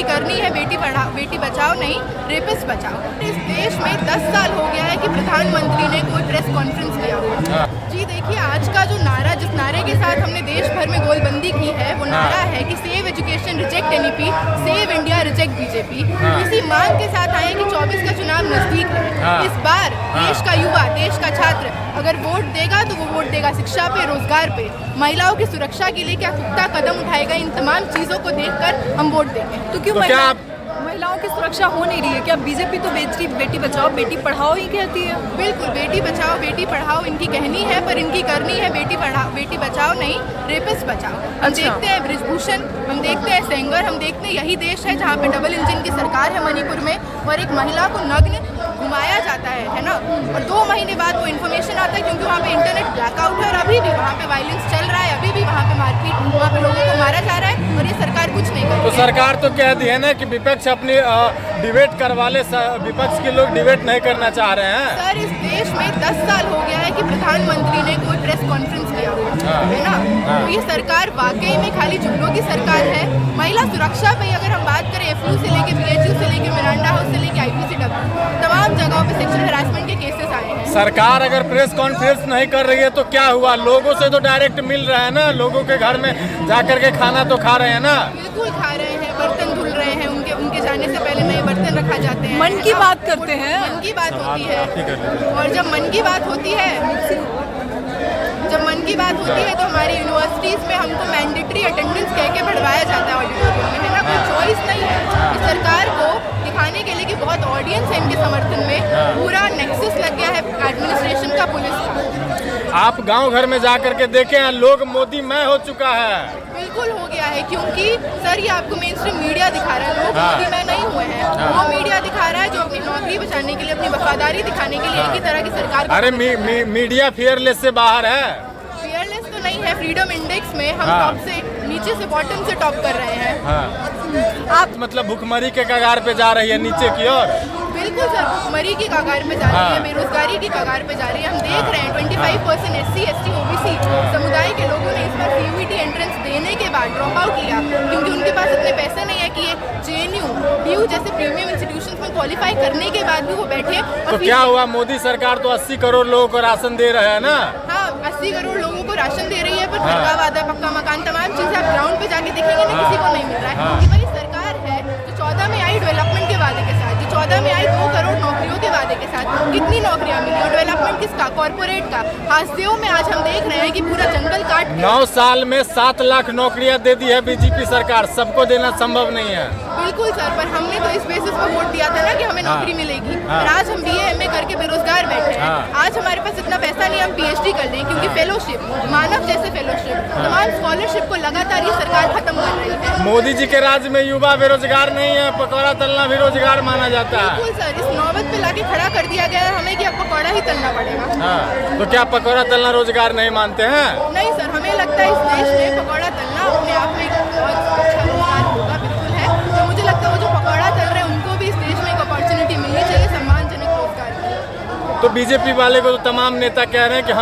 करनी है बेटी बचाओ नहीं रेपिस्ट बचाओ। इस देश में 10 साल हो गया है कि प्रधानमंत्री ने कोई प्रेस कॉन्फ्रेंस किया हुआ। जी देखिए, आज का जो नारा, जिस नारे के साथ हमने देश भर में गोलबंदी की है, वो नारा है कि save education reject NEP, save India reject BJP. इसी मांग के साथ आए कि 24 का चुनाव नजदीक है। इस बार देश का युवा, देश का छात्र अगर वोट देगा तो वो वोट देगा शिक्षा पे, रोजगार पे, महिलाओं की सुरक्षा के लिए क्या पुख्ता कदम उठाएगा, इन तमाम चीजों को देखकर हम वोट देंगे। तो क्यों महिलाओं की सुरक्षा हो नहीं रही है? क्या बीजेपी तो बेटी बचाओ बेटी पढ़ाओ ही कहती है? बिल्कुल, बेटी बचाओ बेटी पढ़ाओ इनकी कहनी है, पर इनकी करनी है बेटी बचाओ नहीं रेपिस्ट बचाओ। हम देखते हैं ब्रिजभूषण, हम देखते हैं सेंगर, हम देखते हैं यही देश है जहाँ पे डबल इंजन की सरकार है मणिपुर में, और एक महिला को नग्न घुमाया जाता है ना। और 2 महीने बाद वो इन्फॉर्मेशन आता है क्योंकि वहाँ पे इंटरनेट ब्लैकआउट है और अभी भी वहाँ पे वायलेंस चल रहा है, अभी भी वहाँ पे मारपीट, वहाँ पे लोगों को मारा जा रहा है, और ये सरकार कुछ नहीं कर रही है। तो सरकार तो कह दी है ना कि विपक्ष अपनी डिबेट करवा ले, विपक्ष के लोग डिबेट नहीं करना चाह रहे हैं। सर, इस देश में 10 साल हो गया है कि प्रधानमंत्री ने कोई प्रेस कॉन्फ्रेंस किया हुआ है ना। तो ये सरकार वाकई में खाली जुमलों की सरकार है। महिला सुरक्षा पे अगर हम बात करें, एफयू से लेके बीएचयू से लेके मिरांडा हाउस से लेके आईपीसीडब्ल्यू, तमाम जगहों पे सेक्सुअल हैरेसमेंट के केसेस आए हैं। सरकार अगर प्रेस कॉन्फ्रेंस नहीं कर रही है तो क्या हुआ? लोगों से तो डायरेक्ट मिल रहा है ना, लोगों के घर में जाकर के खाना तो खा रहे हैं ना। बिल्कुल खा रहे हैं, बर्तन धुल रहे हैं, उनके जाने से पहले नए बर्तन रखा जाते हैं। मन की बात करते हैं, मन की बात होती है, और जब मन की बात होती है तो हमारी यूनिवर्सिटीज में हमको मैंडेटरी अटेंडेंस कह के बढ़वाया जाता है ऑडिटोरियम में, है ना। कोई चॉइस नहीं है। इस सरकार को दिखाने के लिए कि बहुत ऑडियंस है इनके समर्थन में, पूरा नेक्सस लग गया है एडमिनिस्ट्रेशन का, पुलिस का। आप गांव घर में जाकर के देखे हैं, लोग मोदी मैं हो चुका है। बिल्कुल हो गया है, क्योंकि सर ये आपको मेन स्ट्रीम मीडिया दिखा रहा है, लोग मोदी मैं नहीं हुए हैं। वो मीडिया दिखा रहा है जो अपनी नौकरी बचाने के लिए, अपनी वफादारी दिखाने के लिए एक ही तरह की सरकार। अरे मीडिया फेयरलेस से बाहर है। फेयरलेस तो नहीं है, फ्रीडम इंडेक्स में हम टॉप से, नीचे से बॉटम से टॉप कर रहे हैं। आप मतलब भुखमरी के कगार पे जा रही है नीचे की ओर। बिल्कुल सर, भुखमरी की कगार पे जा रही है, बेरोजगारी की कगार पे जा रही है। हम देख रहे हैं 25% SC, ST, OBC समुदाय के लोगों ने इस बार CUET एंट्रेंस देने के बाद ड्रॉप आउट किया, क्योंकि उनके पास इतने पैसे नहीं है कि ये JNU, DU जैसे प्रीमियम इंस्टीट्यूशंस में क्वालिफाई करने के बाद भी वो बैठे। तो क्या हुआ? मोदी सरकार तो 80 करोड़ लोगों को राशन दे रहा है ना। हाँ, 80 करोड़ लोगों को राशन दे रही है, पर घर का वादा, पक्का मकान, तमाम चीजें आप ग्राउंड पे जाके देखेंगे ना, किसी को नहीं मिल रहा है। ये वही सरकार है जो 14 में आई डेवलपमेंट के वादे के साथ, जो 14 में आई 2 करोड़ नौकरियों के वादे के साथ। कितनी नौकरियां मिली? और डेवलपमेंट किसका? कॉर्पोरेट का। हादसों में आज हम देख रहे हैं कि पूरा जंगल काट 9 साल में 7 लाख नौकरियां दे दी है बीजेपी सरकार। सबको देना संभव नहीं है। बिल्कुल सर, पर हमने तो इस बेसिस पर वोट दिया था ना कि हमें नौकरी मिलेगी, और आज हम BA MA करके बेरोजगार बैठे हैं। आज हमारे पास इतना पैसा नहीं हम PhD कर लें, क्योंकि फेलोशिप, मानव जैसे फेलोशिप, तमाम स्कॉलरशिप को लगातार ये सरकार खत्म कर रही है। मोदी जी के राज्य में युवा बेरोजगार नहीं है, पकौड़ा तलना भी रोजगार माना जाता है। बिल्कुल सर, इस नौबत पे लाके खड़ा कर दिया गया है हमें कि अब पकौड़ा ही तलना पड़ेगा। तो क्या पकौड़ा तलना रोजगार नहीं मानते हैं? नहीं सर, हमें लगता है इस देश में पकौड़ा तलना अपने आप में एक बहुत अच्छा रोजगार होगा, बिल्कुल है। तो मुझे लगता है वो जो पकौड़ा तल रहे हैं उनको भी इस देश में एक अपॉर्चुनिटी मिलनी चाहिए, सम्मानजनक रोजगार की। तो बीजेपी वाले को तो तमाम नेता कह रहे हैं कि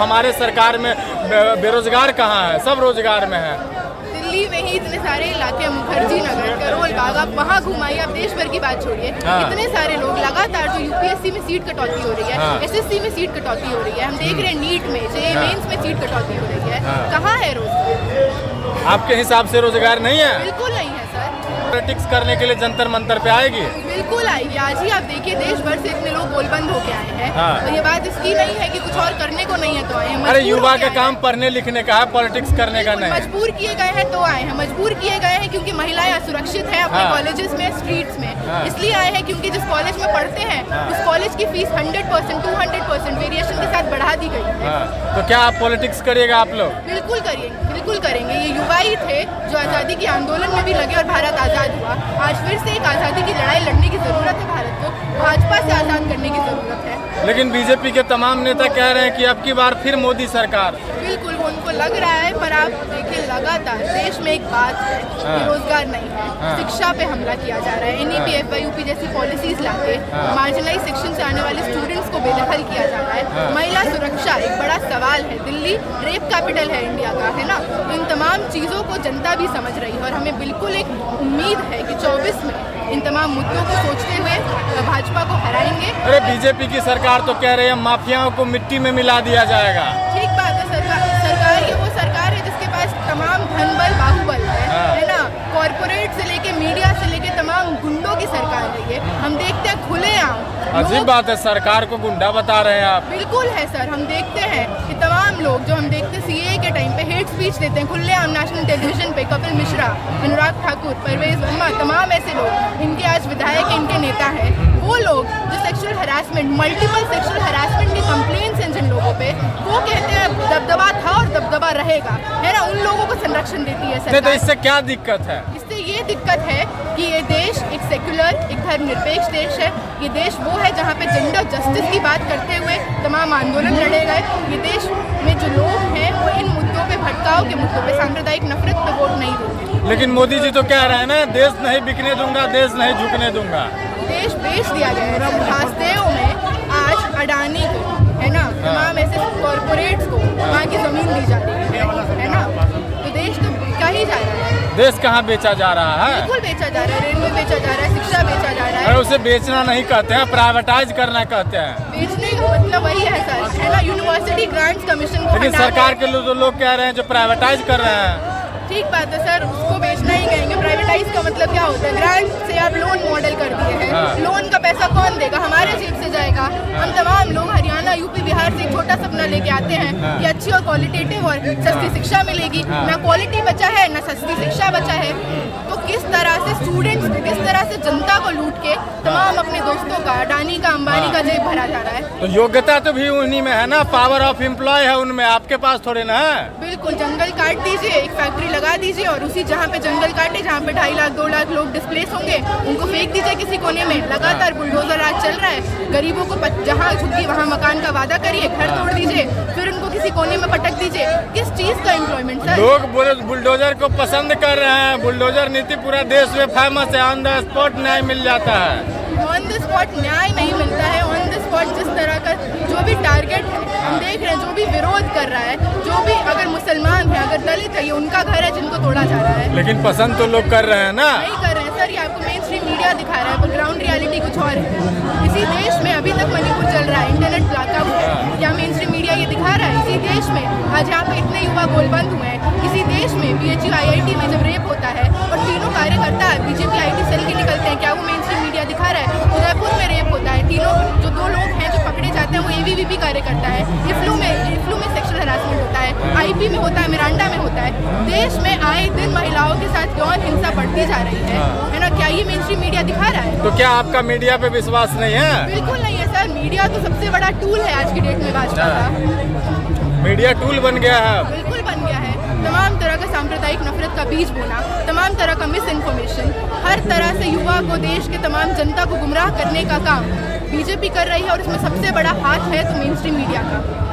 हमारे सरकार में बेरोजगार कहाँ है, सब रोजगार में है। दिल्ली में ही इतने सारे इलाके, मुखर्जी नगर, करोल बाग, आप वहाँ घुमाइए, आप देश भर की बात छोड़िए, इतने सारे लोग लगातार जो UPSC में सीट कटौती हो रही है, SSC में सीट कटौती हो रही है, हम देख रहे हैं नीट में, JEE मेंस में सीट कटौती हो रही है। कहाँ है रोजगार? आपके हिसाब से रोजगार नहीं है? बिल्कुल नहीं है सर। पॉलिटिक्स करने के लिए जंतर मंतर पे आएगी? बिल्कुल आएगी। आज ही आप देखिए, देश भर से इतने लोग गोलबंद होके आए हैं, और ये बात इसकी नहीं है कि कुछ और करने को नहीं है तो आए हैं। अरे युवा का काम पढ़ने लिखने का है, पॉलिटिक्स करने का नहीं। मजबूर किए गए हैं तो आए हैं, मजबूर किए गए हैं क्योंकि महिलाएं असुरक्षित हैं अपने कॉलेजेस में, स्ट्रीट्स में, इसलिए आए हैं क्योंकि जिस कॉलेज में पढ़ते हैं उस कॉलेज की फीस 100%, 200% वेरिएशन के साथ बढ़ा दी गई है। तो क्या आप पॉलिटिक्स करिएगा आप लोग? बिल्कुल करिएगा, बिल्कुल करेंगे। ये युवा ही थे जो आज़ादी के आंदोलन में भी लगे और भारत आज़ाद हुआ। आज फिर से एक आज़ादी की लड़ाई लड़ने की ज़रूरत है, भारत को भाजपा से आज़ाद करने की ज़रूरत है। लेकिन बीजेपी के तमाम नेता कह रहे हैं कि अब की बार फिर मोदी सरकार? बिल्कुल वो उनको लग रहा है, पर आप देखिए लगातार देश में एक बात है कि रोजगार नहीं है, शिक्षा पे हमला किया जा रहा है। NEP FYUP जैसी पॉलिसीज लाके मार्जिनलाइज सेक्शन से आने वाले स्टूडेंट्स को बेदखल किया जा रहा है। महिला सुरक्षा एक बड़ा सवाल है, दिल्ली रेप कैपिटल है इंडिया का, है ना। तो इन तमाम चीज़ों को जनता भी समझ रही है और हमें बिल्कुल एक उम्मीद है कि 24 में इन तमाम मुद्दों को सोचते हुए भाजपा को हराएंगे। अरे बीजेपी की सरकार तो कह रही है माफियाओं को मिट्टी में मिला दिया जाएगा। ठीक बात है, सरकार ये वो सरकार है जिसके पास तमाम धन बल बाहुबल है ना। कॉर्पोरेट से लेके मीडिया से लेके तमाम गुंडों की सरकार है ये। हम देखते हैं खुलेआम। अजीब बात है, सरकार को गुंडा बता रहे हैं आप। बिल्कुल है सर, हम देखते हैं कि तमाम लोग जो हम देखते CAA के टाइम पे हेट स्पीच देते हैं खुलेआम नेशनल टेलीविजन पे, कपिल मिश्रा, अनुराग ठाकुर, परवेज वर्मा, तमाम ऐसे लोग, इनके आज विधायक, इनके नेता हैं, वो लोग जो sexual harassment, multiple sexual harassment की कंप्लेंट्स हैं जिन लोगों पे, वो कहते हैं दबदबा था और दबदबा रहेगा, है ना। उन लोगों को संरक्षण देती है सरकार। तो इससे क्या दिक्कत है? इससे ये दिक्कत है कि ये देश एक सेक्युलर, एक धर्मनिरपेक्ष देश है। ये देश वो है जहाँ पे जेंडर जस्टिस की बात करते हुए तमाम आंदोलन लड़े गए। ये देश में जो लोग हैं वो इन मुद्दों पे, भटकाव के मुद्दों पे, सांप्रदायिक नफरत पे वोट नहीं देंगे। लेकिन मोदी जी तो कह रहे हैं ना, देश नहीं बिकने दूंगा, देश नहीं झुकने दूंगा। देश बेच दिया गया है रास्तेओं में। आज अडानी को, है ना, तमाम ऐसे कॉर्पोरेट्स को वहाँ की जमीन दी जा रही है ना। तो देश तो बिका ही जा रहा है। देश कहाँ बेचा जा रहा है? बिल्कुल बेचा जा रहा है, रेलवे बेचा जा रहा है, शिक्षा बेचा जा रहा है। अरे उसे बेचना नहीं कहते हैं, प्राइवेटाइज करना कहते हैं। बेचने का मतलब वही है सर, है ना। यूनिवर्सिटी ग्रांट्स कमीशन को लेकिन सरकार के लोग कह रहे हैं जो प्राइवेटाइज कर रहे हैं। ठीक बात है सर, उसको बेचना ही कहेंगे। प्राइवेटाइज का मतलब क्या होता है? ग्रांट से आप लोन मॉडल कर दिए हैं, लोन का पैसा कौन देगा? हमारे जेब से जाएगा। हम तमाम लोग हरियाणा, यूपी, बिहार से एक छोटा सपना लेके आते हैं कि अच्छी और क्वालिटेटिव और सस्ती शिक्षा मिलेगी। ना क्वालिटी बचा है, ना सस्ती शिक्षा बचा है। तो किस तरह से स्टूडेंट्स को, किस तरह से जनता को लूट के तमाम अपने दोस्तों का, अडानी का, अंबानी का जेब भरा जा रहा है। तो योग्यता तो भी उन्हीं में है ना, पावर ऑफ एम्प्लॉय है उनमें, आपके पास थोड़े ना है। बिल्कुल, जंगल काट दीजिए, एक फैक्ट्री लगा दीजिए और उसी जहाँ पे जंगल काटे, जहाँ पे 2.5 लाख 2 लाख लोग डिस्प्लेस होंगे, उनको फेंक दीजिए किसी कोने में। लगातार बुलडोजर राज चल रहा है। गरीबों को जहाँ झुग्गी वहाँ मकान का वादा करिए, घर तोड़ दीजिए, फिर उनको किसी कोने में पटक दीजिए। किस चीज का एम्प्लॉयमेंट सर? लोग बुलडोजर को पसंद कर रहे हैं। बुलडोजर नीति पूरा देश में फेमस है। ऑन द स्पॉट न्याय मिल जाता है। ऑन द स्पॉट न्याय नहीं मिलता है। ऑन द स्पॉट जिस तरह का जो भी टारगेट है, हम देख रहे हैं, जो भी विरोध कर रहा है, जो भी अगर मुसलमान है, अगर दलित है, ये उनका घर है जिनको तोड़ा जा रहा है। लेकिन पसंद तो लोग कर रहे हैं ना। नहीं कर रहे हैं सर, ये आपको मेन स्ट्रीम मीडिया दिखा रहा है, पर ग्राउंड रियलिटी कुछ और है। इसी देश में अभी तक मणिपुर चल रहा है, इंटरनेट ब्लैकआउट है, क्या मेन स्ट्रीम मीडिया ये दिखा रहा है? इसी देश में आज यहाँ पे इतने युवा गोलबंद हुए हैं। इसी देश में BHU IIT में जब रेप होता है और तीनों कार्यकर्ता BJP IT सेल के निकलते हैं, क्या वो मेन स्ट्रीम मीडिया दिखा रहा है? उदयपुर में रेप होता है, तीनों जो 2 लोग हैं जो पकड़े जाते हैं वो ABVP कार्यकर्ता है। इफ्लू में सेक्सुअल हरासमेंट होता है, IP में होता है, मिरांडा में होता है। देश में आए दिन महिलाओं के साथ यौन हिंसा बढ़ती जा रही है ना। क्या ये मेन स्ट्रीम मीडिया दिखा रहा है? तो क्या आपका मीडिया पे विश्वास नहीं है? बिल्कुल नहीं है सर। मीडिया तो सबसे बड़ा टूल है आज की डेट में भाजपा का। मीडिया टूल बन गया है। बिल्कुल बन गया है। तमाम तरह का सांप्रदायिक नफरत का बीज बोना, तमाम तरह का मिस इन्फॉर्मेशन, हर तरह से युवा को, देश के तमाम जनता को गुमराह करने का काम बीजेपी कर रही है और इसमें सबसे बड़ा हाथ है तो मेन स्ट्रीम मीडिया का।